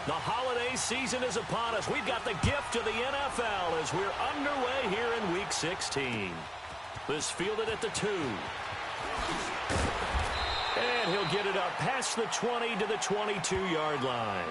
The holiday season is upon us. We've got the gift of the NFL as we're underway here in Week 16. This fielded at the 2. And he'll get it up past the 20 to the 22-yard line.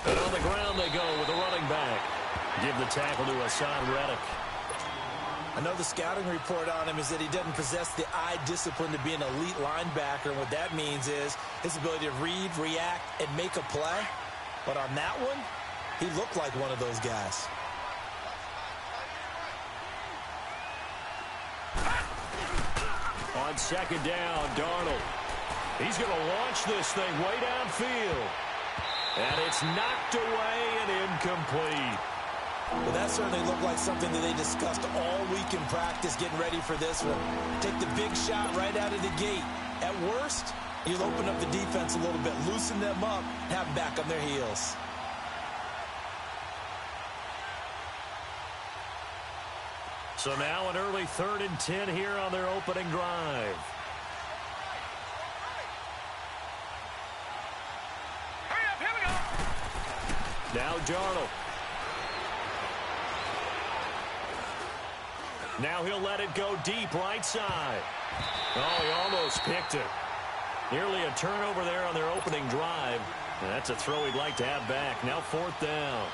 And on the ground they go with the running back. Give the tackle to Hassan Reddick. I know the scouting report on him is that he doesn't possess the eye discipline to be an elite linebacker. And what that means is his ability to read, react, and make a play. But on that one, he looked like one of those guys. On second down, Darnold. He's going to launch this thing way downfield. And it's knocked away and incomplete. Well, that certainly looked like something that they discussed all week in practice, getting ready for this one. Take the big shot right out of the gate. At worst, you'll open up the defense a little bit, loosen them up, and have them back on their heels. So now an early 3rd and 10 here on their opening drive. Now Darnold. Now he'll let it go deep right side. Oh, he almost picked it. Nearly a turnover there on their opening drive. And that's a throw he'd like to have back. Now 4th down.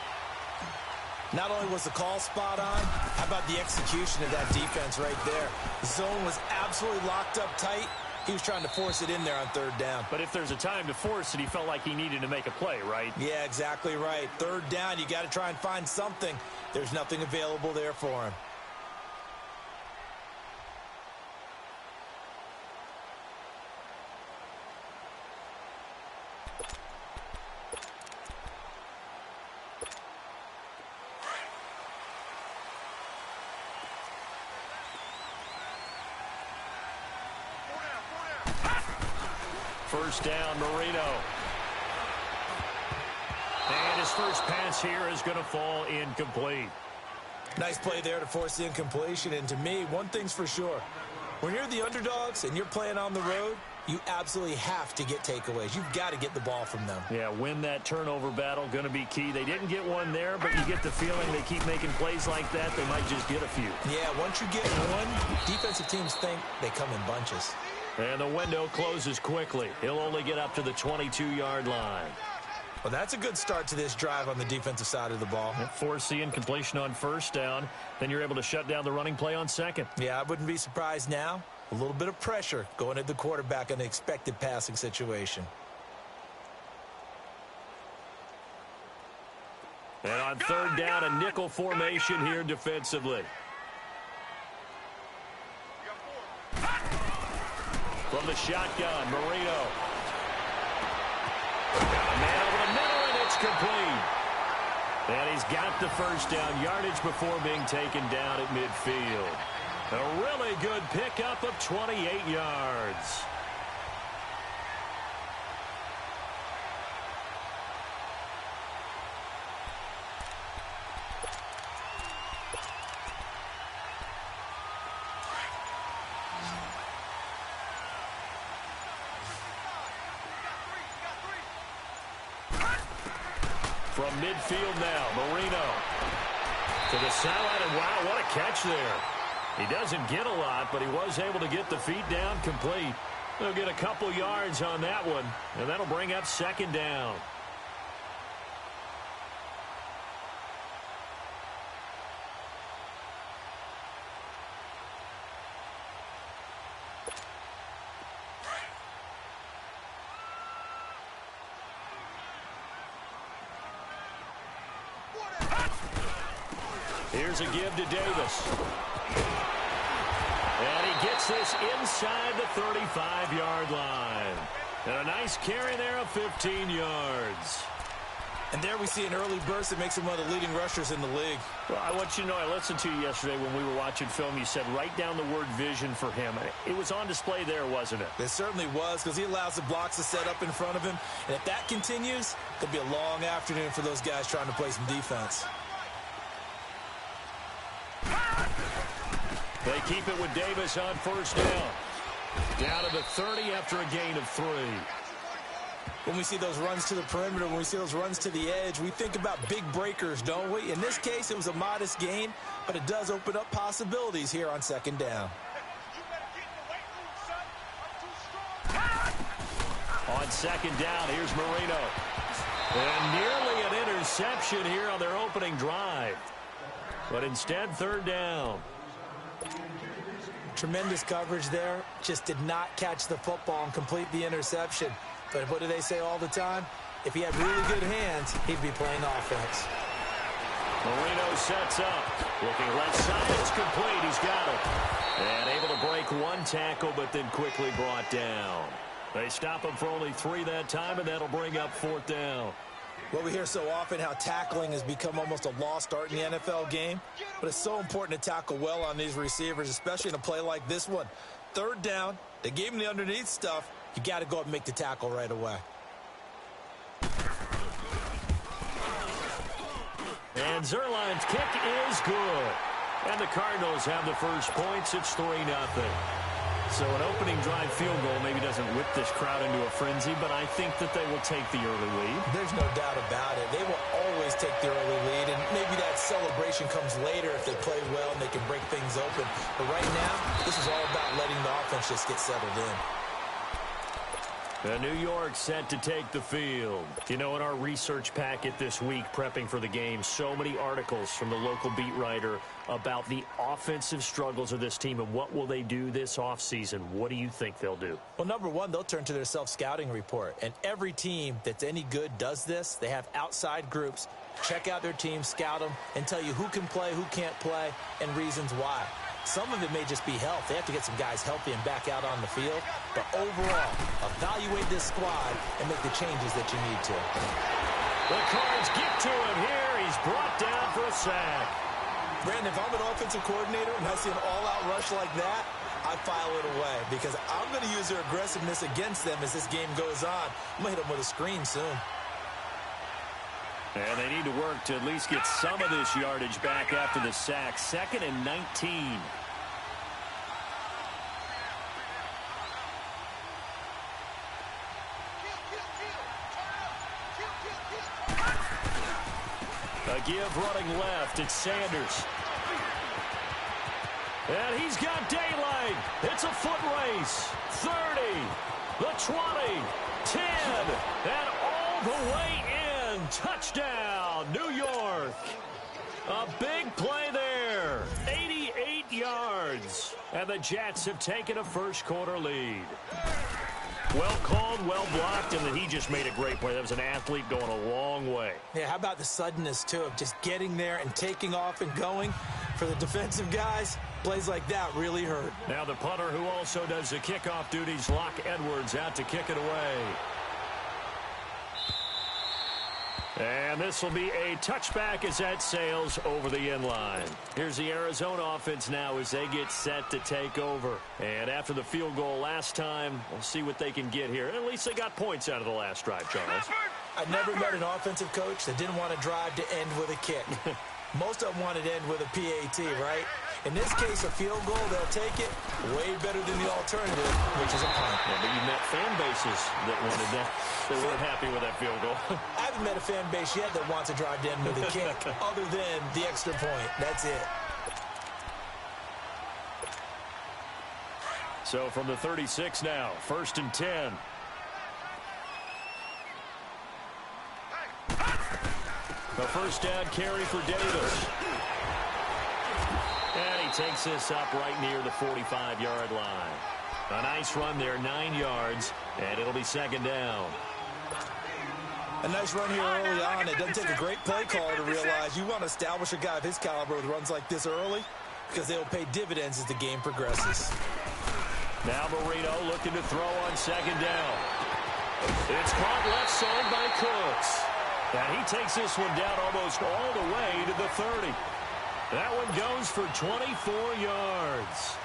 Not only was the call spot on, how about the execution of that defense right there? The zone was absolutely locked up tight. He was trying to force it in there on 3rd down. But if there's a time to force it, he felt like he needed to make a play, right? Yeah, exactly right. 3rd down, you got to try and find something. There's nothing available there for him. First down, Marino. And his first pass here is going to fall incomplete. Nice play there to force the incompletion. And to me, one thing's for sure. When you're the underdogs and you're playing on the road, you absolutely have to get takeaways. You've got to get the ball from them. Yeah, win that turnover battle, going to be key. They didn't get one there, but you get the feeling they keep making plays like that, they might just get a few. Yeah, once you get one, defensive teams think they come in bunches. And the window closes quickly. He'll only get up to the 22-yard line. Well, that's a good start to this drive on the defensive side of the ball. Force the incompletion on 1st down. Then you're able to shut down the running play on 2nd. Yeah, I wouldn't be surprised now. A little bit of pressure going at the quarterback in an expected passing situation. And on 3rd down, a nickel formation here defensively. From the shotgun, Marino. A man over the middle, and it's complete. And he's got the first down yardage before being taken down at midfield. A really good pickup of 28 yards. From midfield now, Marino. To the sideline, and wow, what a catch there. He doesn't get a lot, but he was able to get the feet down complete. They'll get a couple yards on that one, and that'll bring up second down. Here's a give to Davis. And he gets this inside the 35-yard line. And a nice carry there of 15 yards. And there we see an early burst that makes him one of the leading rushers in the league. Well, I want you to know, I listened to you yesterday when we were watching film. You said write down the word vision for him. It was on display there, wasn't it? It certainly was, because he allows the blocks to set up in front of him. And if that continues, it'll be a long afternoon for those guys trying to play some defense. They keep it with Davis on first down. Down to the 30 after a gain of 3. When we see those runs to the perimeter, when we see those runs to the edge, we think about big breakers, don't we? In this case, it was a modest gain, but it does open up possibilities here on second down. On second down, here's Marino. And nearly an interception here on their opening drive. But instead, third down. Tremendous coverage there. Just did not catch the football and complete the interception. But what do they say all the time? If he had really good hands, he'd be playing offense. Marino sets up. Looking left side. It's complete. He's got it. And able to break one tackle, but then quickly brought down. They stop him for only 3 that time, and that'll bring up fourth down. Well, we hear so often how tackling has become almost a lost art in the NFL game. But it's so important to tackle well on these receivers, especially in a play like this one. Third down, they gave him the underneath stuff. You got to go up and make the tackle right away. And Zerline's kick is good. And the Cardinals have the first points. It's 3-0. So an opening drive field goal maybe doesn't whip this crowd into a frenzy, but I think that they will take the early lead. There's no doubt about it. They will always take the early lead, and maybe that celebration comes later if they play well and they can break things open. But right now, this is all about letting the offense just get settled in. New York set to take the field. You know, in our research packet this week, prepping for the game, so many articles from the local beat writer about the offensive struggles of this team and what will they do this offseason. What do you think they'll do? Well, number one, they'll turn to their self-scouting report. And every team that's any good does this. They have outside groups. Check out their team, scout them, and tell you who can play, who can't play, and reasons why. Some of it may just be health. They have to get some guys healthy and back out on the field. But overall, evaluate this squad and make the changes that you need to. The Cards get to him here. He's brought down for a sack. Brandon, if I'm an offensive coordinator and I see an all-out rush like that, I file it away because I'm going to use their aggressiveness against them as this game goes on. I'm going to hit them with a screen soon. And they need to work to at least get some of this yardage back after the sack. 2nd and 19. A give running left. It's Sanders. And he's got daylight. It's a foot race. 30, the 20, 10, and all the way in. Touchdown, New York. A big play there. 88 yards. And the Jets have taken a first-quarter lead. Well called, well blocked, and then he just made a great play. That was an athlete going a long way. Yeah, how about the suddenness, too, of just getting there and taking off and going? For the defensive guys, plays like that really hurt. Now the punter who also does the kickoff duties, Locke Edwards, out to kick it away. And this will be a touchback as that sails over the end line. Here's the Arizona offense now as they get set to take over. And after the field goal last time, we'll see what they can get here. At least they got points out of the last drive, Charles. I never met an offensive coach that didn't want to drive to end with a kick. Most of them wanted to end with a PAT, right? In this case, a field goal, they'll take it way better than the alternative, which is a punt. Yeah, but you met fan bases that wanted that. They weren't happy with that field goal. I haven't met a fan base yet that wants to drive in with a kick other than the extra point. That's it. So from the 36 now, 1st and 10. A first down carry for Davis. And he takes this up right near the 45-yard line. A nice run there, 9 yards, and it'll be 2nd down. A nice run here early on. It doesn't take a great play caller to realize you want to establish a guy of his caliber with runs like this early because they'll pay dividends as the game progresses. Now Marino looking to throw on 2nd down. It's caught left side by Cooks. And he takes this one down almost all the way to the 30. That one goes for 24 yards.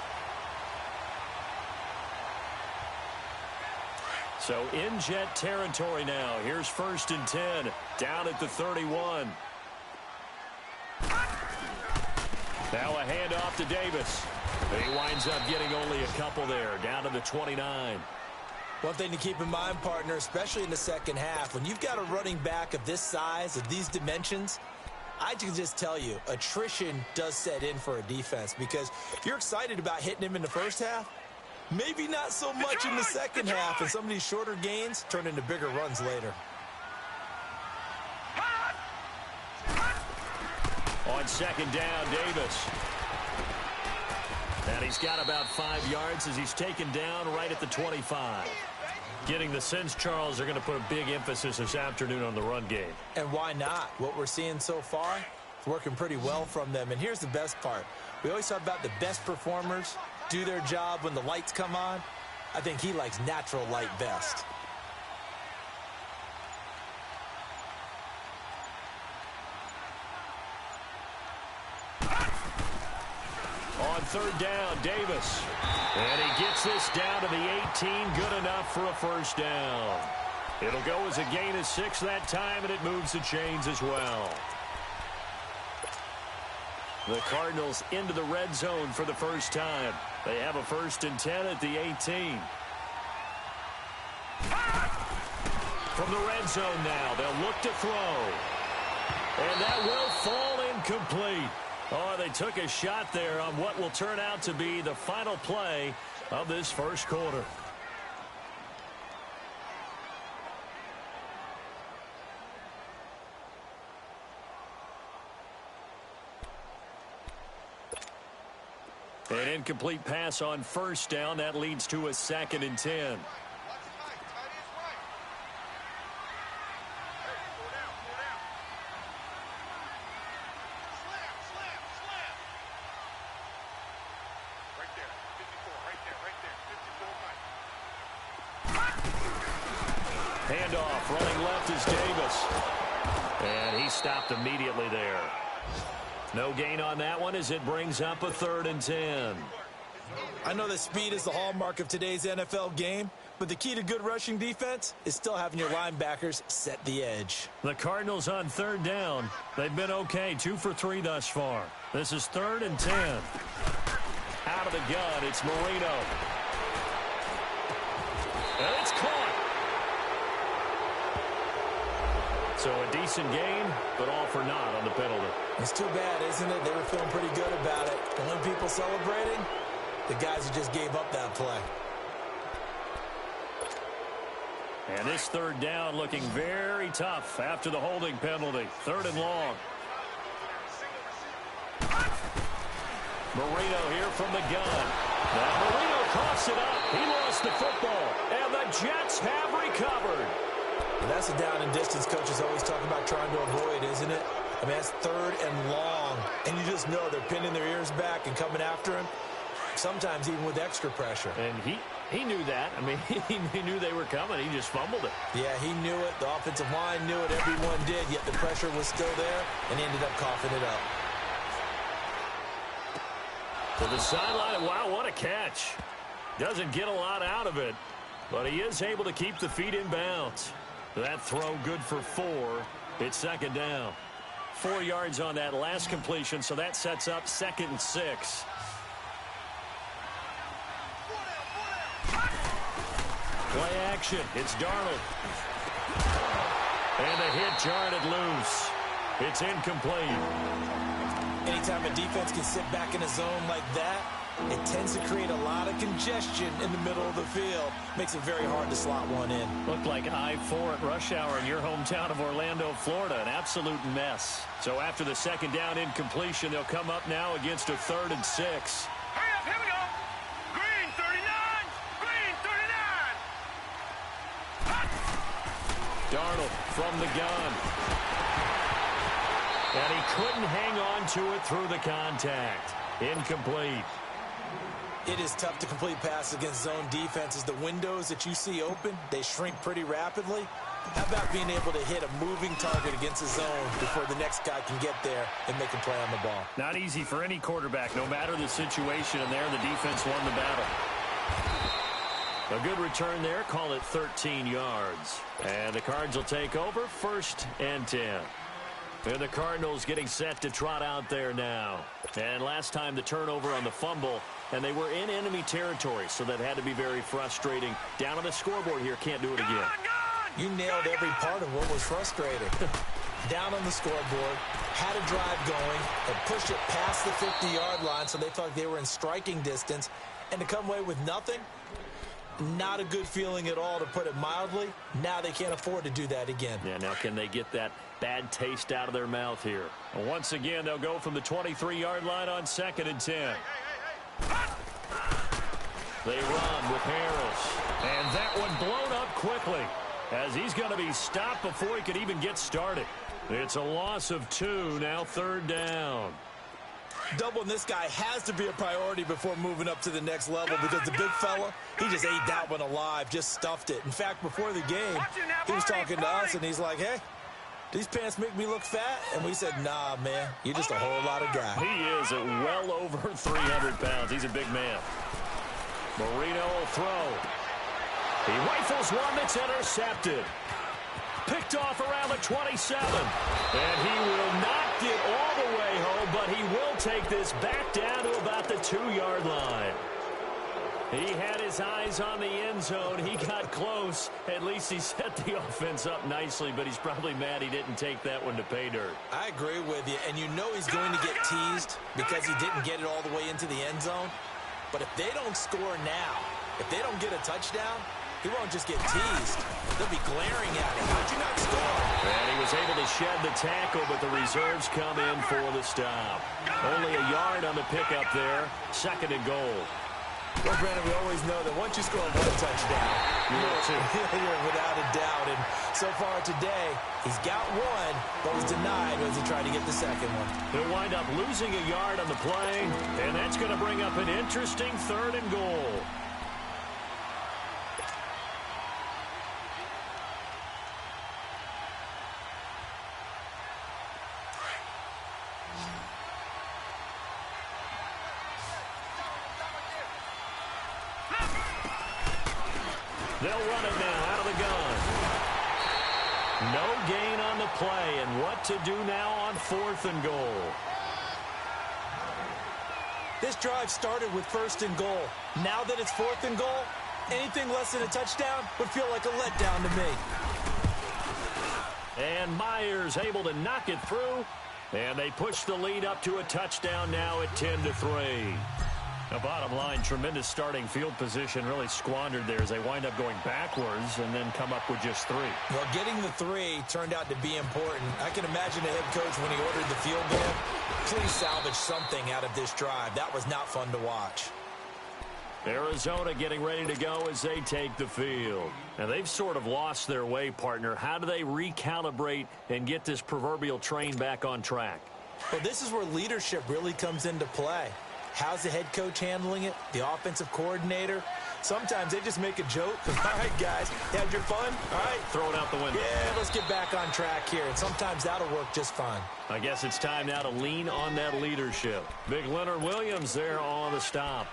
So in Jet territory now. Here's 1st and 10. Down at the 31. Now a handoff to Davis. He winds up getting only a couple there. Down to the 29. One thing to keep in mind, partner, especially in the second half, when you've got a running back of this size, of these dimensions, I can just tell you, attrition does set in for a defense because you're excited about hitting him in the first half. Maybe not so much in the second half, and some of these shorter gains turn into bigger runs later. On 2nd down, Davis. And he's got about 5 yards as he's taken down right at the 25. Getting the sense, Charles, they're going to put a big emphasis this afternoon on the run game. And why not? What we're seeing so far, it's working pretty well from them. And here's the best part. We always talk about the best performers do their job when the lights come on. I think he likes natural light best. On 3rd down, Davis. And he gets this down to the 18. Good enough for a first down. It'll go as a gain of 6 that time, and it moves the chains as well. The Cardinals into the red zone for the first time. They have a 1st and 10 at the 18. From the red zone now, they'll look to throw. And that will fall incomplete. Oh, they took a shot there on what will turn out to be the final play of this first quarter. An incomplete pass on 1st down. That leads to a 2nd and 10. Handoff, running left is Davis. And he stopped immediately there. No gain on that one as it brings up a 3rd and 10. I know that speed is the hallmark of today's NFL game, but the key to good rushing defense is still having your linebackers set the edge. The Cardinals on 3rd down. They've been okay, 2 for 3 thus far. This is 3rd and 10. Out of the gun, it's Marino. And it's caught. So a decent gain, but all for naught on the penalty. It's too bad, isn't it? They were feeling pretty good about it. The only people celebrating, the guys who just gave up that play. And this 3rd down looking very tough after the holding penalty. 3rd and long. Marino here from the gun. Now Marino coughs it up. He lost the football. And the Jets have recovered. That's a down and distance coaches always talk about trying to avoid, isn't it? I mean, that's 3rd and long. And you just know they're pinning their ears back and coming after him, sometimes even with extra pressure. And he knew that. I mean, he knew they were coming. He just fumbled it. Yeah, he knew it. The offensive line knew it. Everyone did, yet the pressure was still there, and he ended up coughing it up. To the sideline. Wow, what a catch. Doesn't get a lot out of it, but he is able to keep the feet in bounds. That throw good for 4. It's 2nd down. 4 yards on that last completion, so that sets up 2nd and 6. Play action. It's Darnold. And a hit jarred it loose. It's incomplete. Anytime a defense can sit back in a zone like that, it tends to create a lot of congestion in the middle of the field. Makes it very hard to slot one in. Looked like I-4 at rush hour in your hometown of Orlando, Florida. An absolute mess. So after the 2nd down incompletion, they'll come up now against a 3rd and 6. Hurry up, here we go. Green 39. Green 39. Darnold from the gun. And he couldn't hang on to it through the contact. Incomplete. It is tough to complete passes against zone defenses. The windows that you see open, they shrink pretty rapidly. How about being able to hit a moving target against a zone before the next guy can get there and make a play on the ball? Not easy for any quarterback, no matter the situation, and there the defense won the battle. A good return there, call it 13 yards. And the Cards will take over, 1st and 10. And the Cardinals getting set to trot out there now. And last time the turnover on the fumble, and they were in enemy territory, so that had to be very frustrating. Down on the scoreboard here, can't do it again. You nailed every part of what was frustrating. Down on the scoreboard, had a drive going, and pushed it past the 50-yard line so they felt like they were in striking distance, and to come away with nothing, not a good feeling at all, to put it mildly. Now they can't afford to do that again. Yeah, now can they get that bad taste out of their mouth here? Well, once again, they'll go from the 23-yard line on 2nd and 10. They run with Harris. And that one blown up quickly, as he's going to be stopped before he could even get started. It's a loss of 2, now 3rd down. Doubling this guy has to be a priority before moving up to the next level, because the big fella, he just ate that one alive, just stuffed it. In fact, before the game, he was talking to us, and he's like, hey, these pants make me look fat? And we said, nah, man, you're just a whole lot of guy. He is at well over 300 pounds. He's a big man. Marino will throw. He rifles one that's intercepted. Picked off around the 27. And he will not get all the way home, but he will take this back down to about the 2-yard line. He had his eyes on the end zone. He got close. At least he set the offense up nicely, but he's probably mad he didn't take that one to pay dirt. I agree with you, and you know he's going to get teased because he didn't get it all the way into the end zone. But if they don't score now, if they don't get a touchdown, he won't just get teased. They'll be glaring at him. How'd you not score? And he was able to shed the tackle, but the reserves come in for the stop. Only a yard on the pickup there. 2nd and goal. Well, Brandon, we always know that once you score one touchdown, you're without a doubt. And so far today, he's got one, but was denied as he tried to get the second one. He'll wind up losing a yard on the play, and that's going to bring up an interesting 3rd and goal. They'll run it now out of the gun. No gain on the play, and what to do now on 4th and goal. This drive started with 1st and goal. Now that it's 4th and goal, anything less than a touchdown would feel like a letdown to me. And Myers able to knock it through, and they push the lead up to a touchdown now at 10-3. The bottom line, tremendous starting field position, really squandered there as they wind up going backwards and then come up with just 3. Well, getting the 3 turned out to be important. I can imagine the head coach when he ordered the field goal. Please salvage something out of this drive. That was not fun to watch. Arizona getting ready to go as they take the field. Now, they've sort of lost their way, partner. How do they recalibrate and get this proverbial train back on track? Well, this is where leadership really comes into play. How's the head coach handling it? The offensive coordinator? Sometimes they just make a joke. All right, guys, you had your fun? All right. Throw it out the window. Yeah, let's get back on track here. And sometimes that'll work just fine. I guess it's time now to lean on that leadership. Big Leonard Williams there on the stop.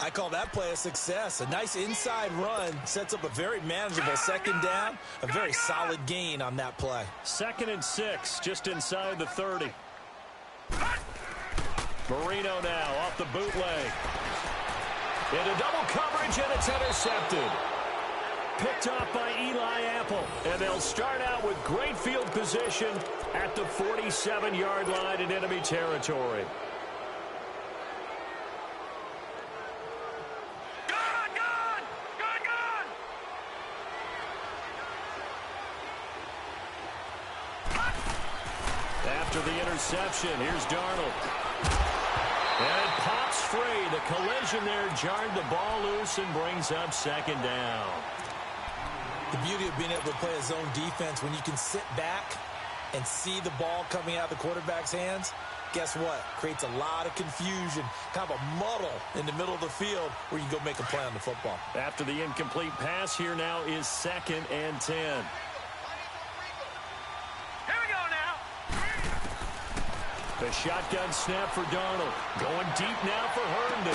I call that play a success. A nice inside run sets up a very manageable second down, a very solid gain on that play. 2nd and 6, just inside the 30. Marino now off the bootleg. Into double coverage, and it's intercepted. Picked off by Eli Apple, and they'll start out with great field position at the 47-yard line in enemy territory. After the interception, here's Darnold. And it pops free. The collision there jarred the ball loose and brings up 2nd down. The beauty of being able to play a zone defense, when you can sit back and see the ball coming out of the quarterback's hands, guess what? Creates a lot of confusion, kind of a muddle in the middle of the field where you can go make a play on the football. After the incomplete pass, here now is 2nd and 10. The shotgun snap for Darnold. Going deep now for Herndon.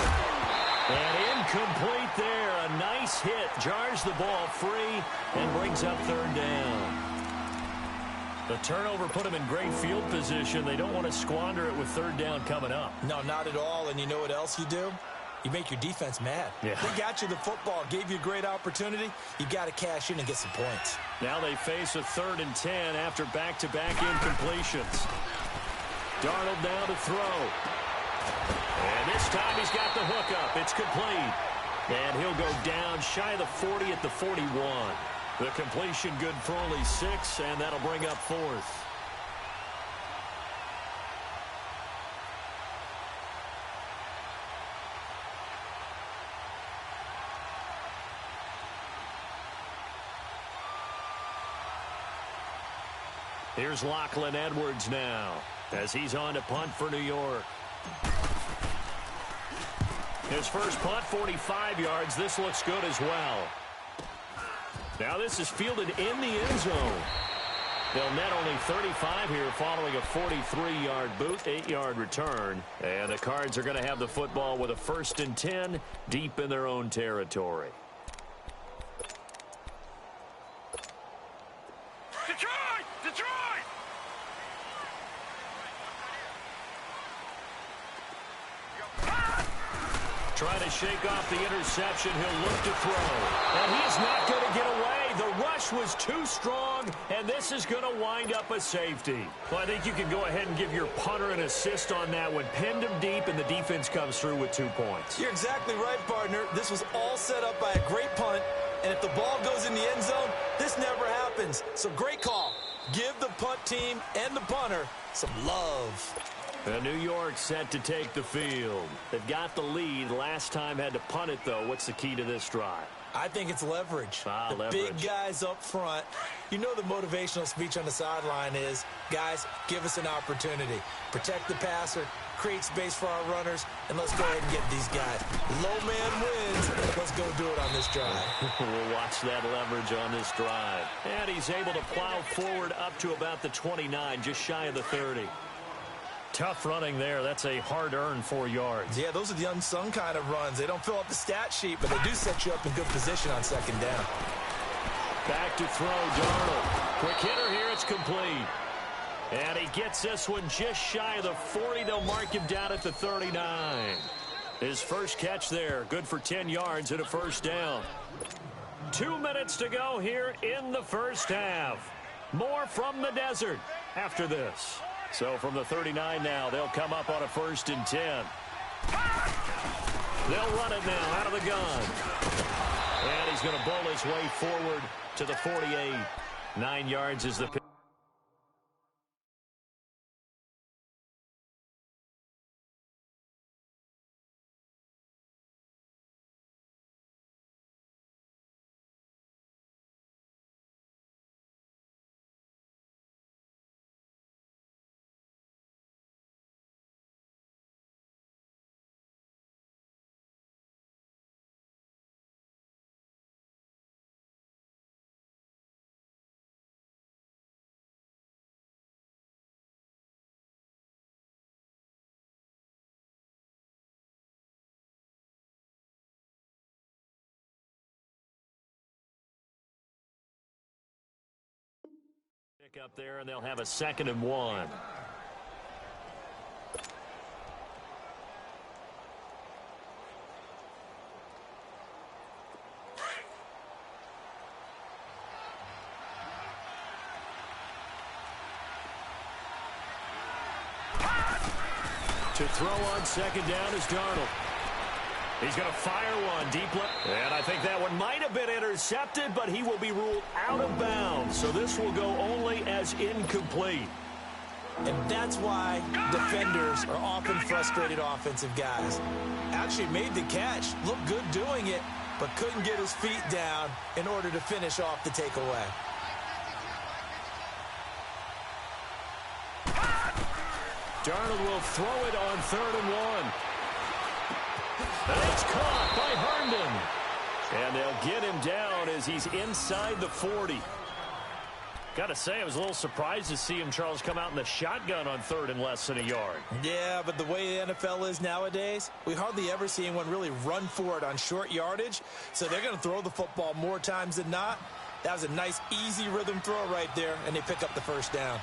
And incomplete there. A nice hit. Jars the ball free and brings up 3rd down. The turnover put them in great field position. They don't want to squander it with 3rd down coming up. No, not at all. And you know what else you do? You make your defense mad. Yeah. They got you the football, gave you a great opportunity. You got to cash in and get some points. Now they face a 3rd and 10 after back-to-back incompletions. Darnold now to throw. And this time he's got the hookup. It's complete. And he'll go down shy of the 40 at the 41. The completion good for only 6, and that'll bring up 4th. Here's Lachlan Edwards now, as he's on to punt for New York. His first punt, 45 yards. This looks good as well. Now this is fielded in the end zone. They'll net only 35 here following a 43-yard boot, 8-yard return. And the Cards are going to have the football with a 1st and 10 deep in their own territory. Trying to shake off the interception. He'll look to throw. And he's not going to get away. The rush was too strong, and this is going to wind up a safety. Well, I think you can go ahead and give your punter an assist on that one. Pinned him deep, and the defense comes through with 2 points. You're exactly right, partner. This was all set up by a great punt, and if the ball goes in the end zone, this never happens. So great call. Give the punt team and the punter some love. And New York set to take the field. They've got the lead. Last time had to punt it, though. What's the key to this drive? I think it's leverage. Leverage. Big guys up front. You know the motivational speech on the sideline is, guys, give us an opportunity. Protect the passer, create space for our runners, and let's go ahead and get these guys. Low man wins. Let's go do it on this drive. We'll watch that leverage on this drive. And he's able to plow forward up to about the 29, just shy of the 30. Tough running there. That's a hard-earned 4 yards. Yeah, those are the unsung kind of runs. They don't fill up the stat sheet, but they do set you up in good position on 2nd down. Back to throw, Darnold. Quick hitter here. It's complete. And he gets this one just shy of the 40. They'll mark him down at the 39. His first catch there. Good for 10 yards and a 1st down. 2 minutes to go here in the first half. More from the desert after this. So from the 39 now, they'll come up on a 1st and 10. They'll run it now out of the gun. And he's going to bowl his way forward to the 48. 9 yards is the pick. Up there, and they'll have a 2nd and 1. To throw on 2nd down is Darnold. He's going to fire one deep left. And I think that one might have been intercepted, but he will be ruled out of bounds. So this will go only as incomplete. And that's why defenders are often frustrated offensive guys. Actually made the catch, looked good doing it, but couldn't get his feet down in order to finish off the takeaway. Darnold will throw it on 3rd and 1. And it's caught by Herndon. And they'll get him down as he's inside the 40. Got to say, I was a little surprised to see him, Charles, come out in the shotgun on 3rd and less than a yard. Yeah, but the way the NFL is nowadays, we hardly ever see anyone really run for it on short yardage. So they're going to throw the football more times than not. That was a nice, easy rhythm throw right there, and they pick up the 1st down.